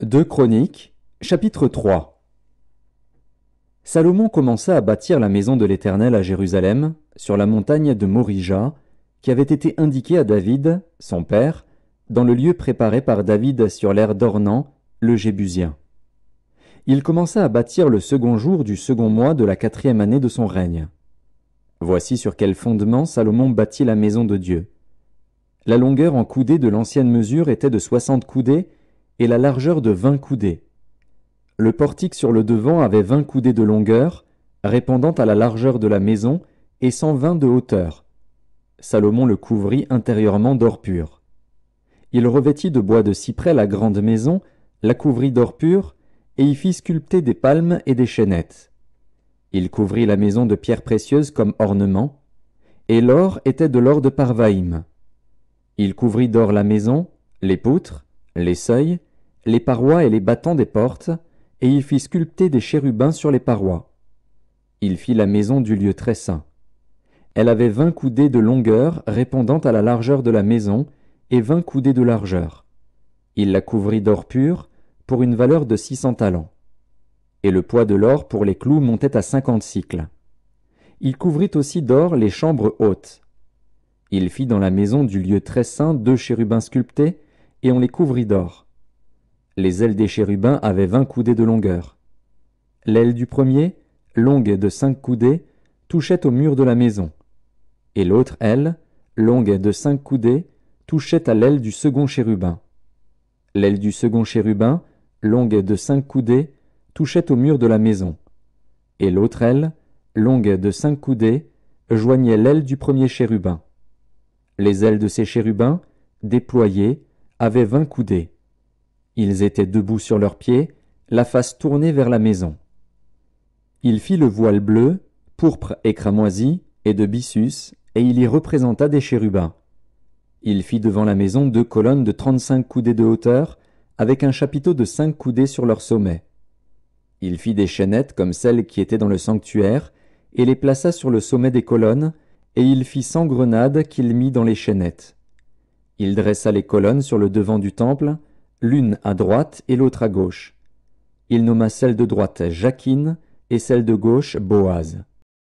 2 Chroniques, chapitre 3. Salomon commença à bâtir la maison de l'Éternel à Jérusalem, sur la montagne de Morija, qui avait été indiquée à David, son père, dans le lieu préparé par David sur l'aire d'Ornan, le Jébusien. Il commença à bâtir le second jour du second mois de la 4e année de son règne. Voici sur quel fondement Salomon bâtit la maison de Dieu. La longueur en coudées de l'ancienne mesure était de 60 coudées, et la largeur de 20 coudées. Le portique sur le devant avait 20 coudées de longueur, répondant à la largeur de la maison, et 120 de hauteur. Salomon le couvrit intérieurement d'or pur. Il revêtit de bois de cyprès la grande maison, la couvrit d'or pur, et y fit sculpter des palmes et des chênettes. Il couvrit la maison de pierres précieuses comme ornement, et l'or était de l'or de Parvaïm. Il couvrit d'or la maison, les poutres, les seuils, les parois et les battants des portes, et il fit sculpter des chérubins sur les parois. Il fit la maison du lieu très saint. Elle avait 20 coudées de longueur répondant à la largeur de la maison, et 20 coudées de largeur. Il la couvrit d'or pur, pour une valeur de 600 talents. Et le poids de l'or pour les clous montait à 50 sicles. Il couvrit aussi d'or les chambres hautes. Il fit dans la maison du lieu très saint 2 chérubins sculptés, et on les couvrit d'or. Les ailes des chérubins avaient 20 coudées de longueur. L'aile du premier, longue de 5 coudées, touchait au mur de la maison. Et l'autre aile, longue de 5 coudées, touchait à l'aile du second chérubin. L'aile du second chérubin, longue de 5 coudées, touchait au mur de la maison. Et l'autre aile, longue de 5 coudées, joignait l'aile du premier chérubin. Les ailes de ces chérubins, déployées, avaient 20 coudées. Ils étaient debout sur leurs pieds, la face tournée vers la maison. Il fit le voile bleu, pourpre et cramoisi, et de byssus, et il y représenta des chérubins. Il fit devant la maison 2 colonnes de 35 coudées de hauteur, avec un chapiteau de 5 coudées sur leur sommet. Il fit des chaînettes comme celles qui étaient dans le sanctuaire, et les plaça sur le sommet des colonnes, et il fit 100 grenades qu'il mit dans les chaînettes. Il dressa les colonnes sur le devant du temple, l'une à droite et l'autre à gauche. Il nomma celle de droite Jachin et celle de gauche Boaz.